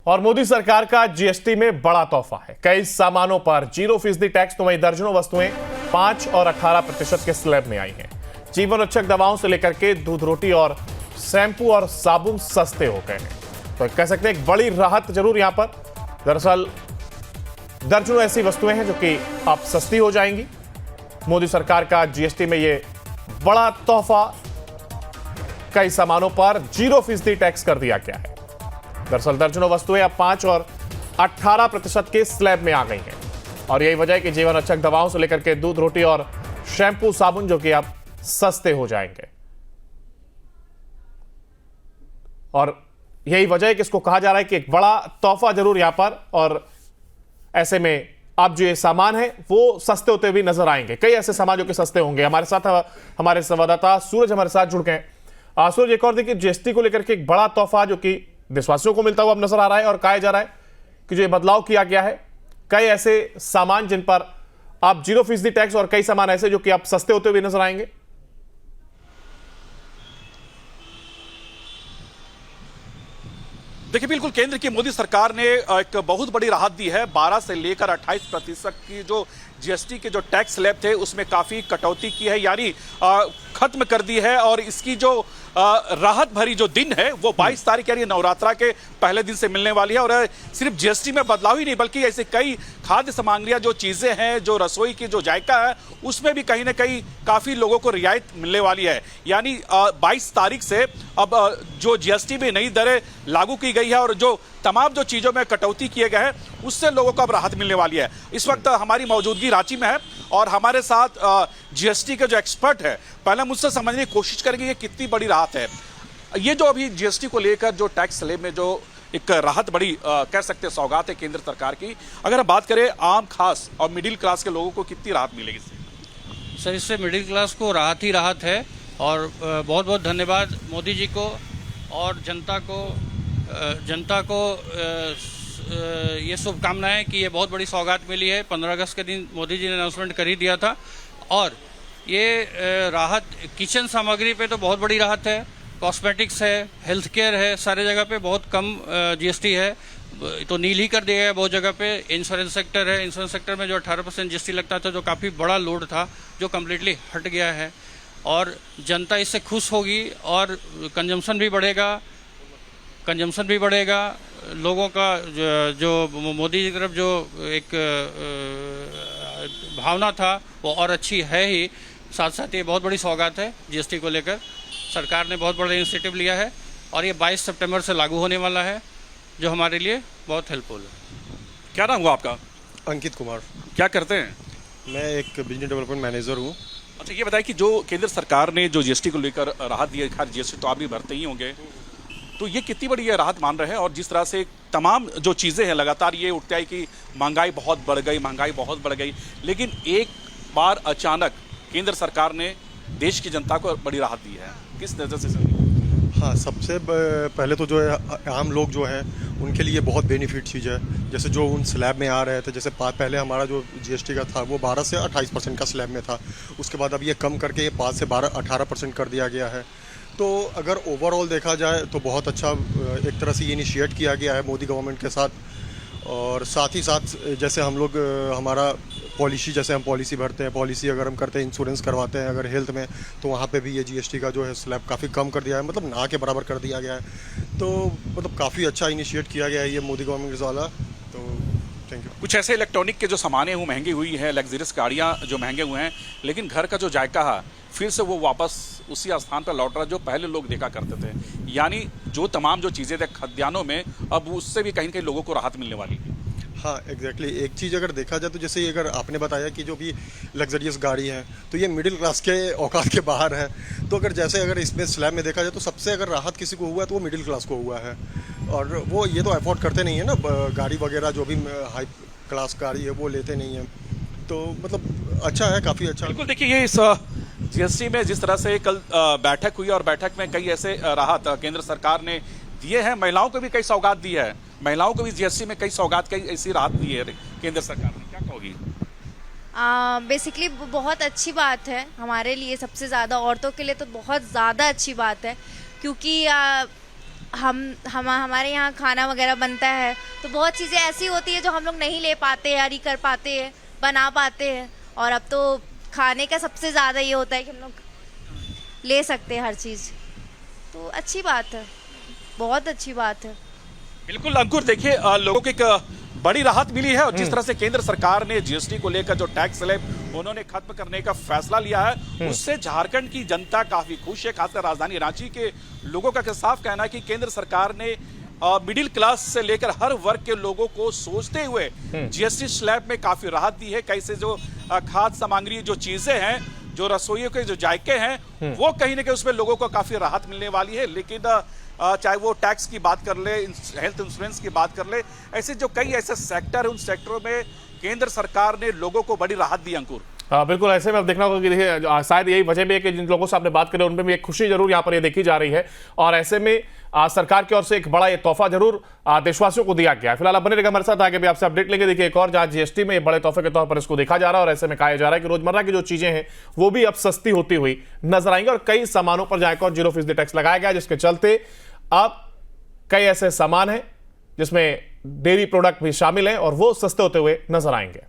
और मोदी सरकार का जीएसटी में बड़ा तोहफा है। कई सामानों पर 0% टैक्स तो वहीं दर्जनों वस्तुएं 5 और 18% के स्लैब में आई हैं। जीवन रक्षक दवाओं से लेकर के दूध रोटी और शैम्पू और साबुन सस्ते हो गए हैं। तो कह सकते हैं एक बड़ी राहत जरूर यहां पर। दरअसल दर्जनों ऐसी वस्तुएं हैं जो कि अब सस्ती हो जाएंगी। मोदी सरकार का जीएसटी में ये बड़ा तोहफा, कई सामानों पर 0% टैक्स कर दिया गया है। दरअसल दर्जनों वस्तुएं अब 5 और 18% के स्लैब में आ गई हैं और यही वजह है कि जीवन रक्षक दवाओं से लेकर के दूध रोटी और शैम्पू साबुन जो कि अब सस्ते हो जाएंगे। और यही वजह है कि इसको कहा जा रहा है कि एक बड़ा तोहफा जरूर यहां पर, और ऐसे में अब जो ये सामान है वो सस्ते होते हुए नजर आएंगे। कई ऐसे सामान जो कि सस्ते होंगे। हमारे साथ हमारे संवाददाता सूरज हमारे साथ जुड़ गए। सूरज, एक और देखिए जीएसटी को लेकर के एक बड़ा तोहफा जो कि देशवासियों को मिलता हुआ अब नजर आ रहा है और कहा जा रहा है कि जो ये बदलाव किया गया है, कई ऐसे सामान जिन पर अब 0% टैक्स और कई सामान ऐसे जो कि अब सस्ते होते हुए नजर आएंगे। देखिए, बिल्कुल केंद्र की मोदी सरकार ने एक बहुत बड़ी राहत दी है। 12 से लेकर 28% की जो जीएसटी के जो टैक्स स्लैब थे उसमें काफी कटौती की है, यानी खत्म कर दी है। और इसकी जो राहत भरी जो दिन है वो 22 तारीख यानी नवरात्रा के पहले दिन से मिलने वाली है। और सिर्फ जीएसटी में बदलाव ही नहीं बल्कि ऐसे कई खाद्य सामग्रियां जो चीजें हैं, जो रसोई की जो जायका है, उसमें भी कहीं ना कहीं काफी लोगों को रियायत मिलने वाली है। यानी 22 तारीख से अब जो जीएसटी में नई दरें लागू की गई है और जो तमाम जो चीजों में कटौती किए गए हैं उससे लोगों को अब राहत मिलने वाली है। इस वक्त हमारी मौजूदगी रांची में है और हमारे साथ जीएसटी के जो एक्सपर्ट है, पहले मुझसे समझने की कोशिश करेंगे ये कितनी बड़ी राहत है। ये जो अभी जीएसटी को लेकर जो टैक्स स्लैब में जो एक राहत बड़ी कह सकते हैं सौगात है केंद्र सरकार की, अगर हम बात करें आम खास और मिडिल क्लास के लोगों को कितनी राहत मिलेगी इससे? सर, इससे मिडिल क्लास को राहत ही राहत है और बहुत बहुत धन्यवाद मोदी जी को और जनता को ये शुभकामनाएं कि ये बहुत बड़ी सौगात मिली है। 15 अगस्त के दिन मोदी जी ने अनाउंसमेंट कर ही दिया था और ये राहत किचन सामग्री पे तो बहुत बड़ी राहत है, कॉस्मेटिक्स है, हेल्थ केयर है, सारे जगह पे बहुत कम जीएसटी है। तो नील ही कर दिया है बहुत जगह पे। इंश्योरेंस सेक्टर है, इंश्योरेंस सेक्टर में जो 18% जीएसटी लगता था, जो काफ़ी बड़ा लोड था, जो कम्प्लीटली हट गया है और जनता इससे खुश होगी और कंजम्पशन भी बढ़ेगा। लोगों का जो मोदी की तरफ जो एक भावना था वो और अच्छी है ही। साथ साथ ये बहुत बड़ी सौगात है जीएसटी को लेकर। सरकार ने बहुत बड़ा इनिशिएटिव लिया है और ये 22 सितंबर से लागू होने वाला है, जो हमारे लिए बहुत हेल्पफुल है। क्या नाम हुआ आपका? अंकित कुमार। क्या करते हैं? मैं एक बिजनेस डेवलपमेंट मैनेजर हूँ। अच्छा, ये बताइए कि जो केंद्र सरकार ने जो जीएसटी को लेकर राहत दी है, खैर जीएसटी तो आप भी भरते ही होंगे, तो ये कितनी बड़ी ये राहत मान रहे हैं? और जिस तरह से तमाम जो चीज़ें हैं लगातार ये उठता है कि महंगाई बहुत बढ़ गई, लेकिन एक बार अचानक केंद्र सरकार ने देश की जनता को बड़ी राहत दी है, किस नज़र से सर? हाँ, सबसे पहले तो जो है आम लोग जो हैं उनके लिए बहुत बेनिफिट चीज़ है। जैसे जो उन स्लैब में आ रहे थे, जैसे पहले हमारा जो जीएसटी का था वो 12 से 28% का स्लैब में था, उसके बाद अब ये कम करके ये 5 से 18% कर दिया गया है। तो अगर ओवरऑल देखा जाए तो बहुत अच्छा एक तरह से ये इनिशिएट किया गया है मोदी गवर्नमेंट के साथ। और साथ ही साथ जैसे हम लोग हमारा पॉलिसी, जैसे हम पॉलिसी भरते हैं, पॉलिसी अगर हम करते हैं, इंश्योरेंस करवाते हैं अगर हेल्थ में, तो वहाँ पे भी ये जीएसटी का जो है स्लैब काफ़ी कम कर दिया है, मतलब ना के बराबर कर दिया गया है। तो मतलब काफ़ी अच्छा इनिशिएट किया गया है ये मोदी गवर्नमेंट वाला। तो थैंक यू। कुछ ऐसे इलेक्ट्रॉनिक के जो सामानें वो महंगी हुई है, लग्जरियस गाड़ियाँ जो महंगे हुए हैं, लेकिन घर का जो जायका है फिर से वो वापस उसी स्थान पर लौट रहा है जो पहले लोग देखा करते थे। यानी जो तमाम जो चीज़ें थे खाद्यान्नों में, अब उससे भी कहीं ना कहीं लोगों को राहत मिलने वाली है। हाँ, एग्जैक्टली। एक चीज़ अगर देखा जाए तो जैसे अगर आपने बताया कि जो भी लग्जरियस गाड़ी है तो ये मिडिल क्लास के औकात के बाहर है। तो अगर इसमें स्लैब में देखा जाए तो सबसे अगर राहत किसी को हुआ है तो वो मिडिल क्लास को हुआ है। और वो ये तो अफोर्ड करते नहीं है ना, गाड़ी वगैरह जो भी हाई क्लास गाड़ी है वो लेते नहीं है। तो मतलब अच्छा है, काफ़ी अच्छा। बिल्कुल, देखिए ये इस जीएसटी में जिस तरह से कल बैठक हुई और बैठक में कई ऐसे राहत केंद्र सरकार ने दिए हैं। महिलाओं को भी कई सौगात दी है, महिलाओं को भी जीएसटी में कई सौगात, कई ऐसी राहत दी है केंद्र सरकार ने, क्या कहोगी? बेसिकली बहुत अच्छी बात है हमारे लिए, सबसे ज़्यादा औरतों के लिए तो बहुत ज़्यादा अच्छी बात है, क्योंकि हमारे यहाँ खाना वगैरह बनता है तो बहुत चीज़ें ऐसी होती है जो हम लोग नहीं ले पाते या कर पाते हैं, बना पाते हैं। और अब तो खाने का सबसे ज़्यादा ये होता है कि हम लोग ले सकते हैं हर चीज़, तो अच्छी बात है, बहुत अच्छी बात है। बिल्कुल अंकुर, देखिए लोगों को एक बड़ी राहत मिली है और जिस तरह से केंद्र सरकार ने जीएसटी को लेकर जो टैक्स स्लैब उन्होंने खत्म करने का फैसला लिया है, उससे झारखंड की जनता काफी खुश है। खासकर राजधानी रांची के लोगों का साफ कहना है कि केंद्र सरकार ने मिडिल क्लास से लेकर हर वर्ग के लोगों को सोचते हुए जीएसटी स्लैब में काफी राहत दी है। कैसे जो खाद्य सामग्री, जो चीजें हैं, जो रसोइयों के जो जायके हैं, वो कहीं ना कहीं उसमें लोगों को काफी राहत मिलने वाली है। लेकिन चाहे वो टैक्स की बात कर ले, हेल्थ इंश्योरेंस की बात कर ले, ऐसे जो कई ऐसे सेक्टर है, उन सेक्टरों में केंद्र सरकार ने लोगों को बड़ी राहत दी। अंकुर, बिल्कुल ऐसे में अब देखना होगा कि देखिए शायद यही वजह भी है कि जिन लोगों से आपने बात करी उनमें भी एक खुशी जरूर यहाँ पर ये देखी जा रही है और ऐसे में सरकार की ओर से एक बड़ा ये तोहफा जरूर देशवासियों को दिया गया है। फिलहाल आप बने रहेगा हमारे साथ, आगे भी आपसे अपडेट लेंगे। देखिए एक और जहाँ जीएसटी में बड़े तोहफे के तौर पर इसको देखा जा रहा है और ऐसे में कहा जा रहा है कि रोजमर्रा की जो चीजें हैं वो भी अब सस्ती होती हुई नजर आएंगी और कई सामानों पर जाकर और 0% टैक्स लगाया गया, जिसके चलते अब कई ऐसे सामान हैं जिसमें डेयरी प्रोडक्ट भी शामिल हैं और वो सस्ते होते हुए नजर आएंगे।